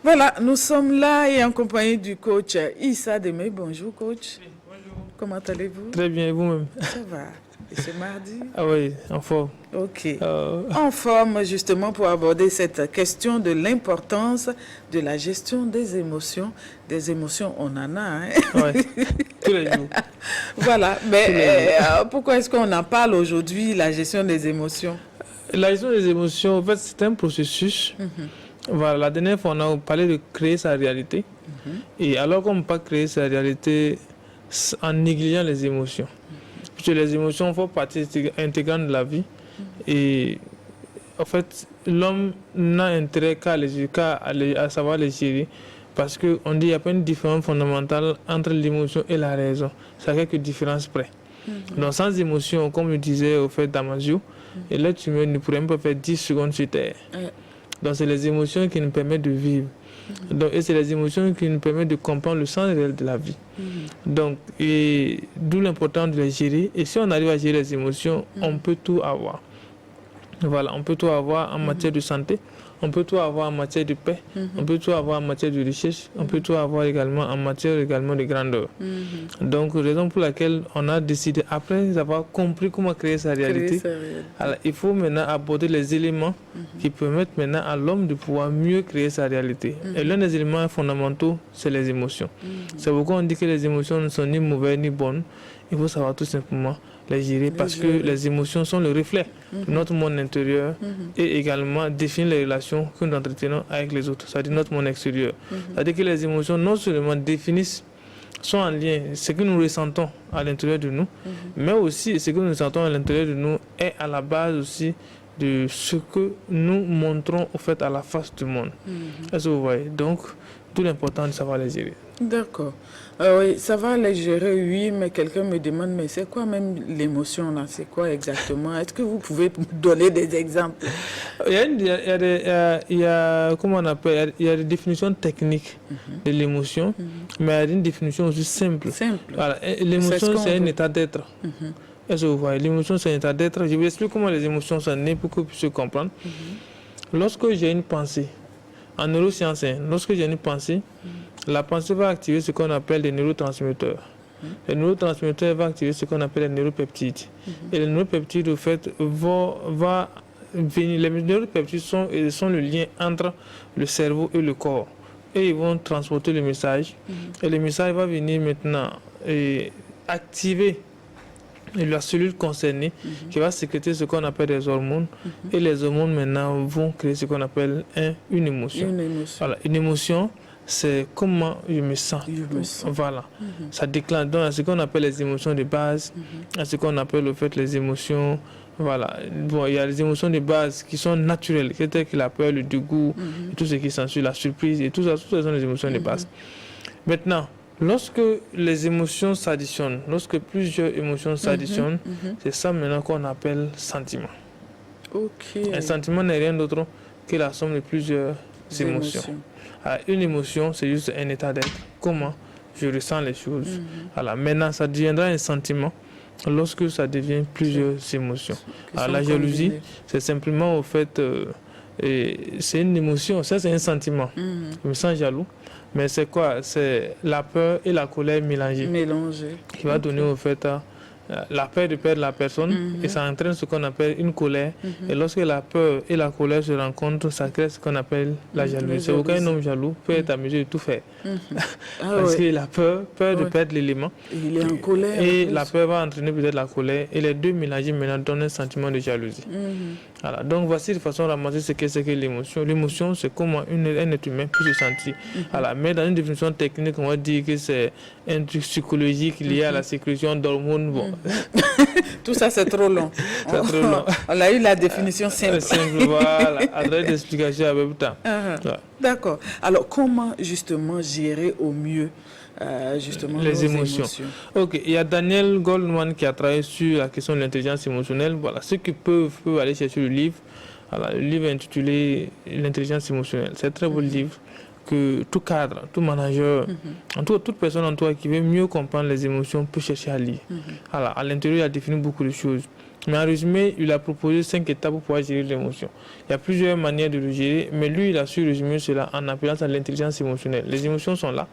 Voilà, nous sommes là et en compagnie du coach Issa Demey. Bonjour coach. Oui, bonjour. Comment allez-vous? Très bien, et vous-même? Ça va. Et c'est mardi? Ah oui, en forme. Ok. En forme justement pour aborder cette question de l'importance de la gestion des émotions. Des émotions, on en a. Hein? Oui, tous les jours. Voilà, mais pourquoi est-ce qu'on en parle aujourd'hui, la gestion des émotions? La gestion des émotions, en fait, c'est un processus. Voilà, la dernière fois, on a parlé de créer sa réalité. Et alors qu'on ne peut pas créer sa réalité en négligeant les émotions. Parce que les émotions font partie intégrante de la vie. Et en fait, l'homme n'a intérêt à savoir les gérer. Parce qu'on dit qu'il n'y a pas une différence fondamentale entre l'émotion et la raison. C'est à quelques différences près. Donc sans émotion, comme je disais au fait Damasio, et l'être humain ne pourrait même pas faire 10 secondes sur Terre. Donc c'est les émotions qui nous permettent de vivre. Donc, et c'est les émotions qui nous permettent de comprendre le sens réel de la vie. Donc, d'où l'importance de les gérer. Et si on arrive à gérer les émotions, on peut tout avoir. Voilà, on peut tout avoir en matière de santé, on peut tout avoir en matière de paix, on peut tout avoir en matière de richesse, on peut tout avoir également en matière également de grandeur. Donc, raison pour laquelle on a décidé, après avoir compris comment créer sa réalité, alors, il faut maintenant aborder les éléments qui permettent maintenant à l'homme de pouvoir mieux créer sa réalité. Et l'un des éléments fondamentaux, c'est les émotions. C'est pourquoi on dit que les émotions ne sont ni mauvaises ni bonnes. Il faut savoir tout simplement les gérer parce que les émotions sont le reflet de notre monde intérieur et également définissent les relations que nous entretenons avec les autres, c'est-à-dire notre monde extérieur. C'est-à-dire que les émotions non seulement définissent, sont en lien, ce que nous ressentons à l'intérieur de nous, mais aussi ce que nous ressentons à l'intérieur de nous est à la base aussi de ce que nous montrons au fait à la face du monde. Est-ce que vous voyez? Donc, tout l'important de savoir les gérer. D'accord. Oui, ça va les gérer, oui, mais quelqu'un me demande, mais c'est quoi même l'émotion là? C'est quoi exactement? Est-ce que vous pouvez donner des exemples? Il y a comment on appelle, il y a des définitions techniques de l'émotion, mais il y a une définition aussi simple. Voilà. L'émotion, c'est un état d'être. Est-ce que vous voyez? L'émotion, c'est un état d'être. Je vous explique comment les émotions sont nées pour que vous puissiez comprendre. Lorsque j'ai une pensée, en neurosciences, lorsque j'ai une pensée, la pensée va activer ce qu'on appelle des neurotransmetteurs. Les neurotransmetteurs vont activer ce qu'on appelle les neuropeptides. Et les neuropeptides, au fait, vont venir. Les neuropeptides sont le lien entre le cerveau et le corps. Et ils vont transporter le message. Et le message va venir maintenant activer la cellule concernée qui va sécréter ce qu'on appelle des hormones. Et les hormones maintenant vont créer ce qu'on appelle une émotion. Voilà, une émotion, c'est comment je me sens. Voilà. Ça déclenche donc à ce qu'on appelle les émotions de base, à ce qu'on appelle au fait les émotions. Voilà. Bon, il y a les émotions de base qui sont naturelles, telles que la peur, le dégoût, et tout ce qui s'ensuit, la surprise, et tout ça, toutes sont les émotions de base. Maintenant, lorsque les émotions s'additionnent, lorsque plusieurs émotions s'additionnent, c'est ça maintenant qu'on appelle sentiment. Un sentiment n'est rien d'autre que la somme de plusieurs émotions. Alors, une émotion, c'est juste un état d'être. Comment je ressens les choses. Alors, maintenant, ça deviendra un sentiment lorsque ça devient plusieurs émotions. Alors, la jalousie, c'est simplement au fait, c'est une émotion, ça c'est un sentiment. Je me sens jaloux. Mais c'est quoi? C'est la peur et la colère mélangées. Qui va donner au fait la peur de perdre la personne et ça entraîne ce qu'on appelle une colère. Et lorsque la peur et la colère se rencontrent, ça crée ce qu'on appelle la jalousie. C'est pourquoi un homme jaloux peut être amusé de tout faire. Parce qu'il a peur de perdre l'élément. Il est en colère. Et la peur va entraîner peut-être la colère. Et les deux mélangés maintenant donnent un sentiment de jalousie. Voilà. Donc voici de façon ramassée ce que c'est que l'émotion. L'émotion, c'est comment un être humain peut se sentir. Voilà. Mais dans une définition technique, on va dire que c'est un truc psychologique lié à la sécrétion d'hormones. Bon. Tout ça, c'est trop long. On a eu la définition simple. Voilà, avec des explications en même temps. D'accord. Alors, comment justement gérer au mieux justement les émotions. Ok, il y a Daniel Goleman qui a travaillé sur la question de l'intelligence émotionnelle. Voilà, ceux qui peuvent aller chercher le livre. Alors, le livre est intitulé L'intelligence émotionnelle. C'est un très beau livre. que tout cadre, tout manager, en tout cas toute personne en toi qui veut mieux comprendre les émotions peut chercher à lire. Alors, à l'intérieur, il a défini beaucoup de choses. Mais en résumé, il a proposé 5 étapes pour pouvoir gérer l'émotion. Il y a plusieurs manières de le gérer, mais lui, il a su résumer cela en appelant ça l'intelligence émotionnelle. Les émotions sont là.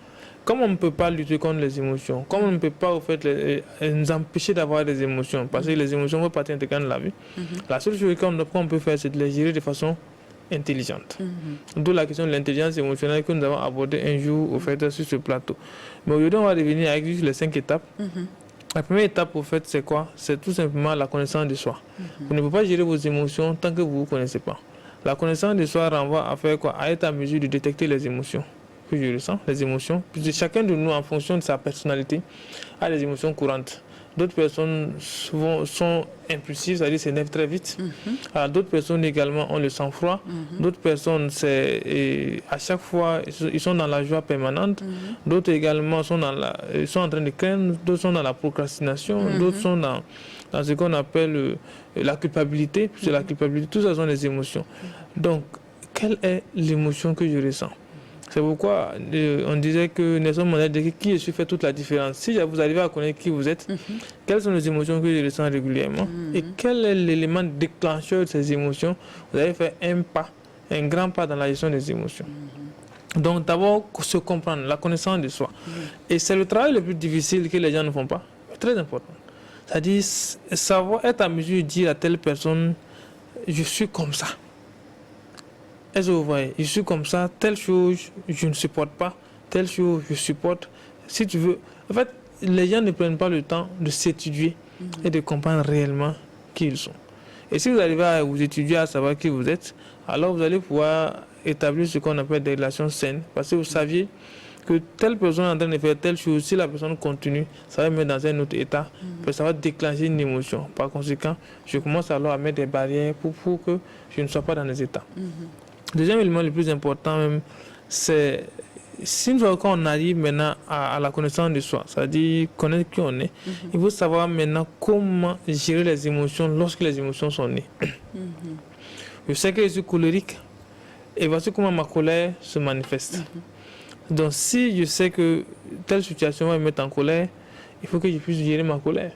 Comme on ne peut pas lutter contre les émotions, comme on ne peut pas au fait, nous empêcher d'avoir des émotions, parce que les émotions font partie intégrante de la vie, la seule chose qu'on peut faire, c'est de les gérer de façon intelligente. D'où la question de l'intelligence émotionnelle que nous avons abordée un jour au fait, sur ce plateau. Mais aujourd'hui, on va revenir avec les 5 étapes. La première étape, au fait, c'est quoi? C'est tout simplement la connaissance de soi. Vous ne pouvez pas gérer vos émotions tant que vous ne vous connaissez pas. La connaissance de soi renvoie à faire quoi? À être en mesure de détecter les émotions que je ressens, les émotions. Puisque chacun de nous, en fonction de sa personnalité, a des émotions courantes. D'autres personnes sont impulsives, c'est-à-dire s'énervent très vite. Alors, d'autres personnes également ont le sang-froid. D'autres personnes, à chaque fois, ils sont dans la joie permanente. D'autres également sont en train de craindre. D'autres sont dans la procrastination. D'autres sont dans ce qu'on appelle la culpabilité. C'est la culpabilité. Tout ça sont des émotions. Donc, quelle est l'émotion que je ressens? C'est pourquoi on disait que Nelson Mandela disait que qui je suis fait toute la différence. Si vous arrivez à connaître qui vous êtes, quelles sont les émotions que je ressens régulièrement et quel est l'élément déclencheur de ces émotions, vous allez faire un grand pas dans la gestion des émotions. Donc d'abord, se comprendre, la connaissance de soi. Et c'est le travail le plus difficile que les gens ne font pas. Très important. C'est-à-dire savoir être en mesure de dire à telle personne, je suis comme ça. Est-ce que vous voyez, je suis comme ça, telle chose, je ne supporte pas, telle chose, je supporte. Si tu veux, en fait, les gens ne prennent pas le temps de s'étudier et de comprendre réellement qui ils sont. Et si vous arrivez à vous étudier, à savoir qui vous êtes, alors vous allez pouvoir établir ce qu'on appelle des relations saines. Parce que vous saviez que telle personne est en train de faire telle chose, si la personne continue, ça va me mettre dans un autre état, ça va déclencher une émotion. Par conséquent, je commence alors à mettre des barrières pour que je ne sois pas dans les états. Deuxième élément le plus important même, c'est quand on arrive maintenant à la connaissance de soi, c'est-à-dire connaître qui on est, il faut savoir maintenant comment gérer les émotions lorsque les émotions sont nées. Je sais que je suis colérique et voici comment ma colère se manifeste. Donc si je sais que telle situation va me mettre en colère, il faut que je puisse gérer ma colère.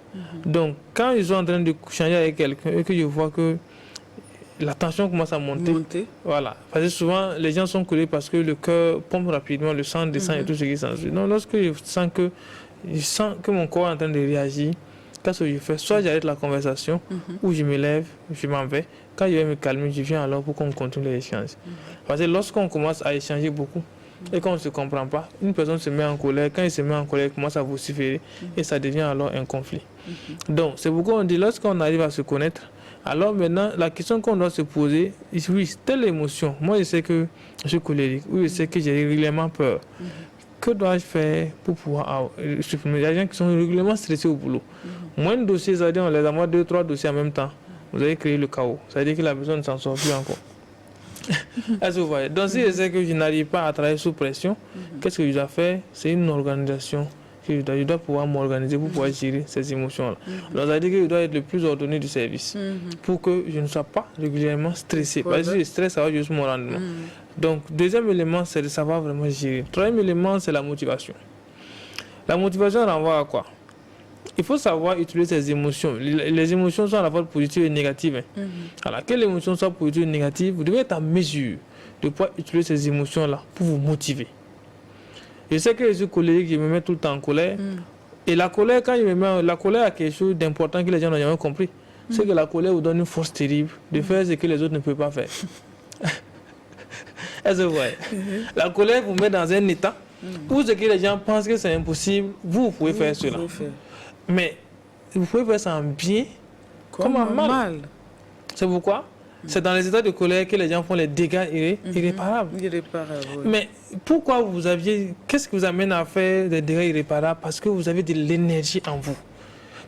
Donc quand je suis en train de changer avec quelqu'un et que je vois que la tension commence à monter. Voilà. Parce que souvent, les gens sont collés parce que le cœur pompe rapidement, le sang descend et tout ce qui s'ensuit. Donc, lorsque je sens que mon corps est en train de réagir, qu'est-ce que je fais? Soit j'arrête la conversation, ou je me lève, je m'en vais. Quand je vais me calmer, je viens alors pour qu'on continue les échanges. Parce que lorsqu'on commence à échanger beaucoup et qu'on ne se comprend pas, une personne se met en colère. Quand il se met en colère, il commence à vociférer et ça devient alors un conflit. Donc, c'est pourquoi on dit, lorsqu'on arrive à se connaître, alors maintenant, la question qu'on doit se poser, oui, telle émotion, moi je sais que je suis colérique, oui, je sais que j'ai régulièrement peur. Que dois-je faire pour pouvoir supprimer? Il y a des gens qui sont régulièrement stressés au boulot. Moins de dossiers, c'est-à-dire on les envoie 2-3 dossiers en même temps, vous allez créer le chaos. Ça veut dire que la personne ne s'en sort plus encore. Est-ce que vous voyez? Donc si je sais que je n'arrive pas à travailler sous pression, qu'est-ce que je dois faire? C'est une organisation. Je dois pouvoir m'organiser pour pouvoir gérer ces émotions-là. Donc, ça veut dire que je dois être le plus ordonné du service pour que je ne sois pas régulièrement stressé. Parce que le stress, ça va juste mon rendement. Donc, deuxième élément, c'est de savoir vraiment gérer. Troisième élément, c'est la motivation. La motivation renvoie à quoi? Il faut savoir utiliser ces émotions. Les émotions sont à la fois positives et négatives. Alors, quelle émotion soit positive ou négative, vous devez être en mesure de pouvoir utiliser ces émotions-là pour vous motiver. Je sais que je suis colérique, je me mets tout le temps en colère. Et la colère, quand je me mets, la colère a quelque chose d'important que les gens n'ont jamais compris. C'est que la colère vous donne une force terrible de faire ce que les autres ne peuvent pas faire. Est-ce que vous voyez? La colère vous met dans un état où ce que les gens pensent que c'est impossible, vous pouvez faire cela. Mais vous pouvez faire ça en bien comme en mal. C'est pourquoi? C'est dans les états de colère que les gens font les dégâts irréparables. Mais pourquoi qu'est-ce qui vous amène à faire des dégâts irréparables? Parce que vous avez de l'énergie en vous.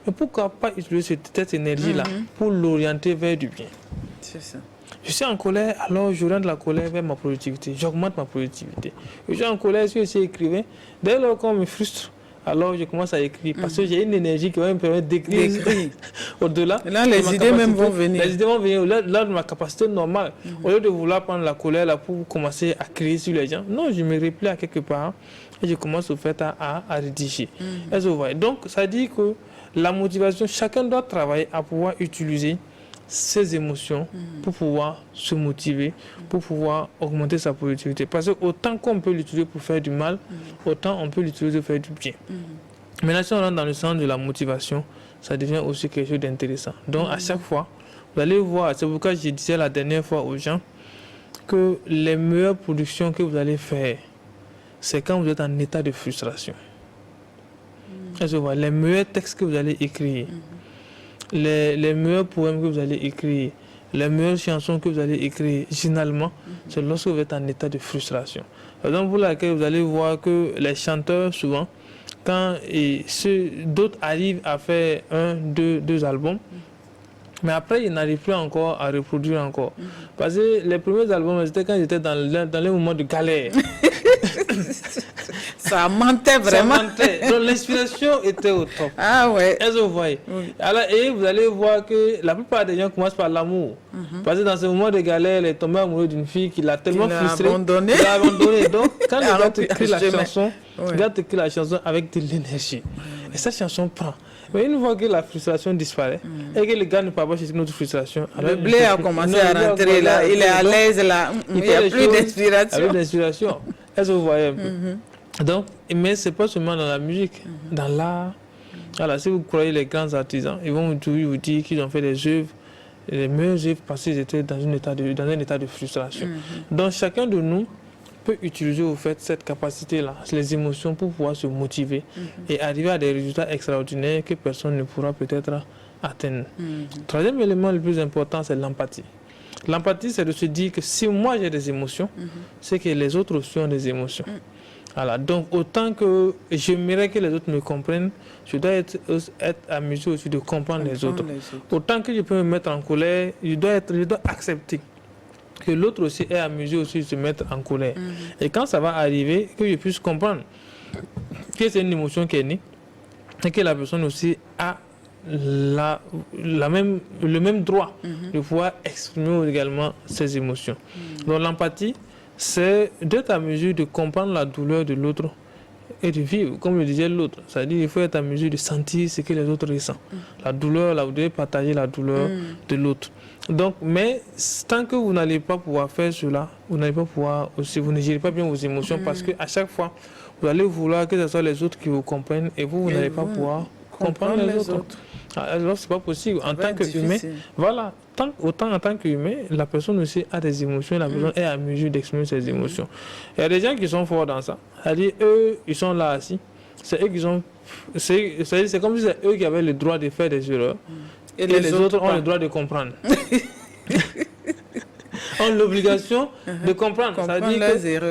Mais pourquoi pas utiliser cette énergie-là pour l'orienter vers du bien? C'est ça. Je suis en colère, alors j'oriente la colère vers ma productivité. J'augmente ma productivité. Je suis en colère, si je suis écrivain. Dès lors qu'on me frustre, alors je commence à écrire. Parce que j'ai une énergie qui va me permettre d'écrire au-delà. Là, les idées même vont venir. Les idées vont venir au-delà de ma capacité normale. Au lieu de vouloir prendre la colère là, pour commencer à crier sur les gens, non, je me replie à quelque part et je commence au fait à rédiger. Est-ce que vous voyez? Donc, ça dit que la motivation, chacun doit travailler à pouvoir utiliser ses émotions pour pouvoir se motiver, pour pouvoir augmenter sa productivité. Parce que autant qu'on peut l'utiliser pour faire du mal, autant on peut l'utiliser pour faire du bien. Maintenant, si on rentre dans le sens de la motivation, ça devient aussi quelque chose d'intéressant. Donc, à chaque fois, vous allez voir, c'est pourquoi je disais la dernière fois aux gens que les meilleures productions que vous allez faire, c'est quand vous êtes en état de frustration. Les meilleurs textes que vous allez écrire, les meilleurs poèmes que vous allez écrire, les meilleures chansons que vous allez écrire, généralement, c'est lorsque vous êtes en état de frustration. Donc, pour laquelle vous allez voir que les chanteurs, souvent, quand d'autres arrivent à faire deux albums, mais après, ils n'arrivent plus encore à reproduire encore. Parce que les premiers albums, c'était quand ils étaient dans les moments de galère. Ça mentait vraiment. Ça mentait. Donc l'inspiration était au top. Ah ouais. Est-ce que vous voyez? Alors, et vous allez voir que la plupart des gens commencent par l'amour. Parce que dans ce moment de galère, il est tombé amoureux d'une fille qui l'a tellement frustré. Il l'a abandonné. Donc, quand il va écrire la chanson avec de l'énergie. Et cette chanson prend. Mais une fois que la frustration disparaît et que le gars ne parle pas chez une autre frustration, le blé a commencé à rentrer là, il est à l'aise là, il n'y a plus d'inspiration. Est-ce que vous voyez un peu? Donc, mais ce n'est pas seulement dans la musique, dans l'art. Alors, si vous croyez les grands artisans, ils vont vous dire qu'ils ont fait des œuvres, les meilleures œuvres parce qu'ils étaient dans un état de frustration. Donc, chacun de nous peut utiliser au fait cette capacité-là, les émotions pour pouvoir se motiver et arriver à des résultats extraordinaires que personne ne pourra peut-être atteindre. Troisième élément le plus important, c'est l'empathie. L'empathie, c'est de se dire que si moi j'ai des émotions, c'est que les autres aussi ont des émotions. Voilà. Donc autant que j'aimerais que les autres me comprennent, je dois être à mesure aussi de comprendre les autres. Autant que je peux me mettre en colère, je dois accepter que l'autre aussi est à mesure aussi de se mettre en colère. Et quand ça va arriver, que je puisse comprendre que c'est une émotion qui est née et que la personne aussi a le même droit de pouvoir exprimer également ses émotions. Donc l'empathie, c'est d'être à mesure de comprendre la douleur de l'autre et de vivre, comme le disait l'autre. C'est-à-dire qu'il faut être à mesure de sentir ce que les autres ressentent. La douleur, là, vous devez partager la douleur de l'autre. Donc, mais tant que vous n'allez pas pouvoir faire cela, vous n'allez pas pouvoir aussi, vous ne gérez pas bien vos émotions parce qu'à chaque fois, vous allez vouloir que ce soit les autres qui vous comprennent et vous n'allez pas pouvoir comprendre les autres. Alors, c'est pas possible. En tant qu'humain, voilà, autant en tant qu'humain, la personne aussi a des émotions, la personne est à mesure d'exprimer ses émotions. Il y a des gens qui sont forts dans ça. C'est-à-dire, eux, ils sont là assis. C'est eux qui sont. C'est comme si c'est eux qui avaient le droit de faire des erreurs. Et les autres ont le droit de comprendre. Ont l'obligation de comprendre. C'est-à-dire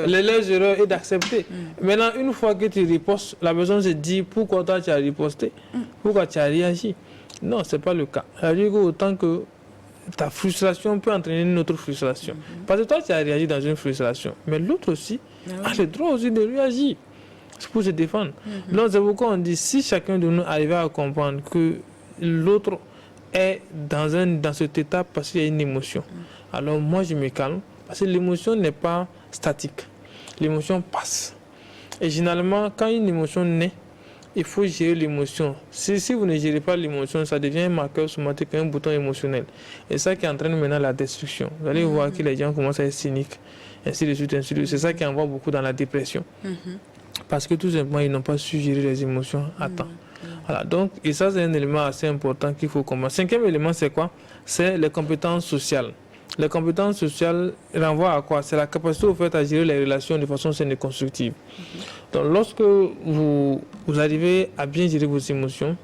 leurs erreurs et d'accepter. Maintenant, une fois que tu ripostes, la personne se dit pourquoi toi tu as riposté, pourquoi tu as réagi. Non, ce n'est pas le cas. C'est-à-dire qu'autant que ta frustration peut entraîner une autre frustration. Parce que toi, tu as réagi dans une frustration. Mais l'autre aussi a le droit aussi de réagir pour se défendre. Donc, c'est pourquoi on dit si chacun de nous arrivait à comprendre que l'autre est dans cet état parce qu'il y a une émotion. Alors moi je me calme parce que l'émotion n'est pas statique. L'émotion passe. Et généralement quand une émotion naît, il faut gérer l'émotion. Si vous ne gérez pas l'émotion, ça devient un marqueur somatique, un bouton émotionnel. Et ça qui entraîne maintenant la destruction. Vous allez voir que les gens commencent à être cyniques, ainsi de suite, ainsi de suite. C'est ça qui envoie beaucoup dans la dépression. Parce que tout simplement ils n'ont pas su gérer les émotions à temps. Voilà, donc, et ça c'est un élément assez important qu'il faut comprendre. Cinquième élément, c'est quoi? C'est les compétences sociales. Les compétences sociales renvoient à quoi? C'est la capacité au fait à gérer les relations de façon saine et constructive. Donc lorsque vous arrivez à bien gérer vos émotions,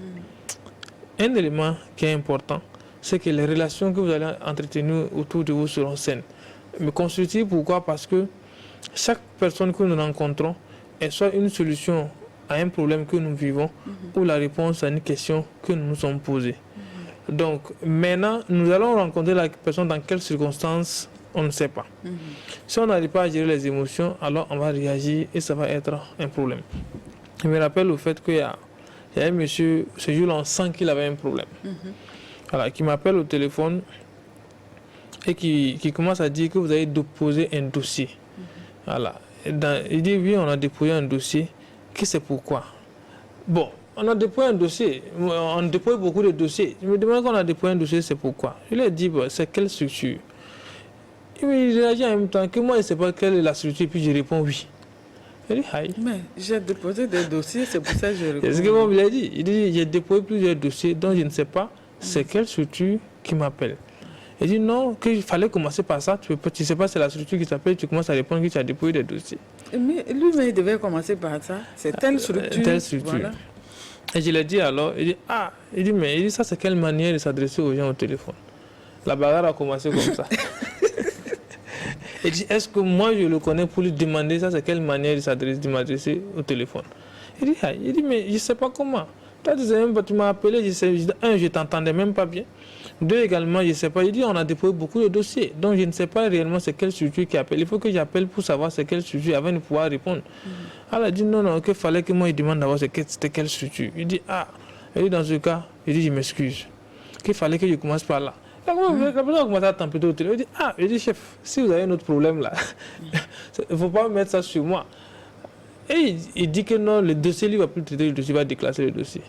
un élément qui est important, c'est que les relations que vous allez entretenir autour de vous seront saines. Mais constructives, pourquoi? Parce que chaque personne que nous rencontrons est soit une solution à un problème que nous vivons ou la réponse à une question que nous nous sommes posée. Donc maintenant, nous allons rencontrer la personne dans quelles circonstances, on ne sait pas. Si on n'arrive pas à gérer les émotions, alors on va réagir et ça va être un problème. Je me rappelle au fait qu'il y a un monsieur, ce jour-là, on sent qu'il avait un problème. Voilà, qui m'appelle au téléphone et qui commence à dire que vous avez déposé un dossier. Voilà. Il dit oui, on a déposé un dossier. Que c'est pourquoi? Bon, on a déposé un dossier. On dépose beaucoup de dossiers. Je me demande quand on a déposé un dossier, c'est pourquoi? Je lui ai dit, bon, c'est quelle structure? Il réagit en même temps que moi, je ne sais pas quelle est la structure, puis je réponds oui. Il dit, aïe. Mais j'ai déposé des dossiers, c'est pour ça que je réponds. C'est ce que moi, il a dit. Il dit, j'ai déposé plusieurs dossiers, dont je ne sais pas c'est quelle structure qui m'appelle. Il dit non, qu'il fallait commencer par ça. Tu ne sais pas c'est la structure qui s'appelle, tu commences à répondre que tu as déposé des dossiers. Mais lui-même, il devait commencer par ça. C'est telle structure. Telle structure. Voilà. Et je l'ai dit alors, il dit, mais ça c'est quelle manière de s'adresser aux gens au téléphone? La bagarre a commencé comme ça. Il dit, est-ce que moi je le connais pour lui demander ça, c'est quelle manière de m'adresser au téléphone? Il dit, mais je ne sais pas comment. Toi, tu m'as appelé, je t'entendais même pas bien. 2 également, je ne sais pas. Il dit, on a déposé beaucoup de dossiers. Donc, je ne sais pas réellement c'est quelle structure qui appelle. Il faut que j'appelle pour savoir c'est quelle structure avant de pouvoir répondre. Alors, il dit, non, qu'il fallait que moi, il demande d'abord c'était quelle structure. Il dit, il dit, dans ce cas, il dit, je m'excuse. Qu'il fallait que je commence par là. La personne a commencé à tempêter au téléphone. Il dit, chef, si vous avez un autre problème là, il ne faut pas mettre ça sur moi. Et il dit que non, le dossier, lui, ne va plus traiter le dossier, il va déclasser le dossier.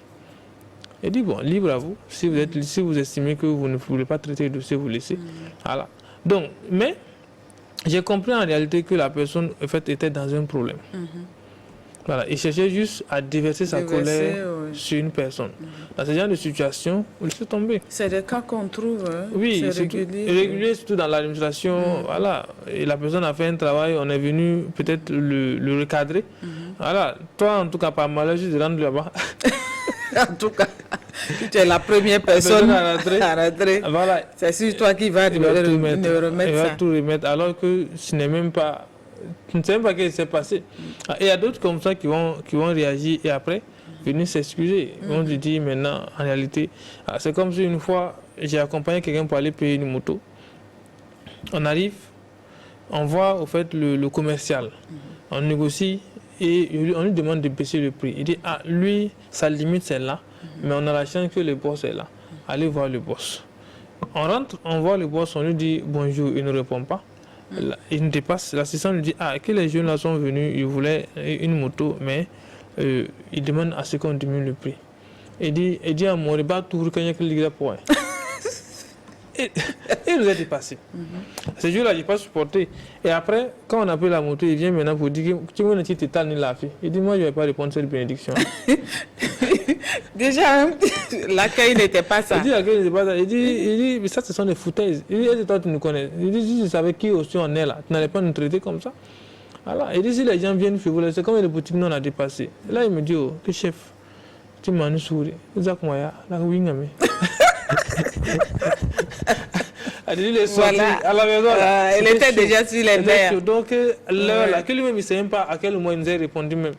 Il dit, bon, libre à vous. Si vous estimez que vous ne voulez pas traiter le dossier, vous laissez. Voilà. Donc, mais j'ai compris en réalité que la personne, en fait, était dans un problème. Voilà. Il cherchait juste à déverser sa colère sur une personne. Dans ce genre de situation, il s'est tombé. C'est des cas qu'on trouve. Oui, c'est régulier, surtout dans l'administration. Voilà. Et la personne a fait un travail, on est venu peut-être le recadrer. Voilà. Toi, en tout cas, par malheur, je te rends là-bas. En tout cas, tu es la première personne à rentrer. Voilà. C'est sur toi qui va remettre ça. Il va tout remettre, alors que ce n'est même pas... Tu ne sais même pas ce qui s'est passé. Et il y a d'autres comme ça qui vont réagir et après venir s'excuser. On lui dit maintenant, en réalité, c'est comme si une fois, j'ai accompagné quelqu'un pour aller payer une moto. On arrive, on voit au fait le commercial. On négocie et on lui demande de baisser le prix. Il dit, lui, sa limite c'est là, mais on a la chance que le boss est là. Allez voir le boss. On rentre, on voit le boss, on lui dit bonjour, il ne répond pas. Il dépasse, l'assistant lui dit que les jeunes là sont venus, ils voulaient une moto, mais ils demandent à ce qu'on diminue le prix. Il dit à mon rebat tout le qu'il point. Et il nous a dépassé. Ce jour-là, je n'ai pas supporté. Et après, quand on appelle la moto, il vient maintenant pour dire que tu veux une petite étale ni la fille. Il dit, moi, je ne vais pas répondre à cette bénédiction. Déjà, l'accueil n'était pas ça. Il dit, l'accueil n'était pas ça. Il dit, mais ça, ce sont des foutaises. Il dit, est-ce que toi, tu nous connais? Il dit, si tu savais qui aussi on est là, tu n'allais pas nous traiter comme ça. Voilà. Il dit, si les gens viennent chez vous, c'est comme les boutiques, nous, on a dépassé. Et là, il me dit, que chef, tu m'as nous souri. Il dit, voilà. À la maison, elle était déjà sur les nerfs. Donc, là, que lui-même, il ne sait même pas à quel moment il nous a répondu même.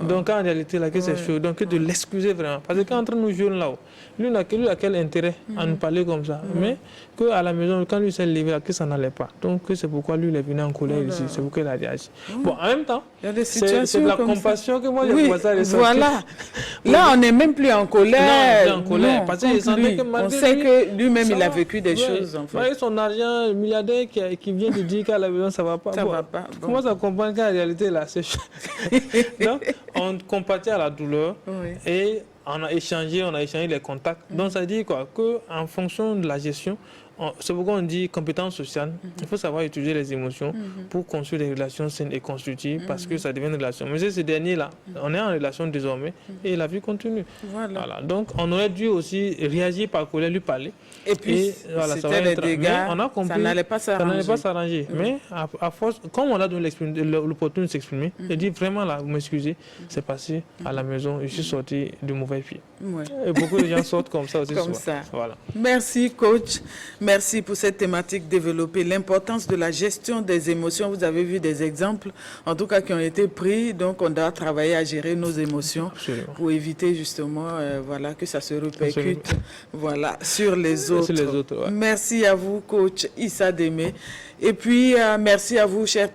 Donc, en réalité, là, que c'est chaud. Donc, de l'excuser vraiment. Parce qu'entre nous jeunes là, lui, il a quel intérêt à nous parler comme ça. Mais qu'à la maison, quand lui s'est levé, que ça n'allait pas. Donc, c'est pourquoi lui, il est venu en colère ici. C'est pourquoi il a réagi. Bon, en même temps, c'est de la compassion que moi, j'ai commencé à ressentir. Voilà. Là, on n'est même plus en colère. Non, on est en colère. Parce qu'il sentait que on sait que lui-même, il a vécu des choses, en fait. Son argent, le milliardaire qui vient de dire qu'à la maison, ça ne va pas. Ça va pas. Bon. Comment ça comprend qu'en réalité, là, c'est chaud. Donc, on compatit à la douleur et on a échangé les contacts. Donc, ça dit quoi? Qu'en fonction de la gestion, c'est pourquoi on dit compétence sociale. Il faut savoir utiliser les émotions pour construire des relations saines et constructives parce que ça devient une relation. Mais ces derniers-là, on est en relation désormais et la vie continue. Voilà. Donc, on aurait dû aussi réagir par colère, lui parler. Et puis, voilà, c'était des dégâts, on a compris, ça n'allait pas s'arranger. Mais à force, comme on a donné l'opportunité de s'exprimer, il dit vraiment là, vous m'excusez, c'est passé à la maison, je suis sorti du mauvais pied. Et beaucoup de gens sortent comme ça aussi. Comme ça. Voilà. Merci, coach. Merci pour cette thématique développée. L'importance de la gestion des émotions. Vous avez vu des exemples, en tout cas, qui ont été pris. Donc, on doit travailler à gérer nos émotions pour éviter justement voilà, que ça se répercute sur les autres. Sur les autres. Merci à vous, coach Issa Démé. Et puis, merci à vous, chers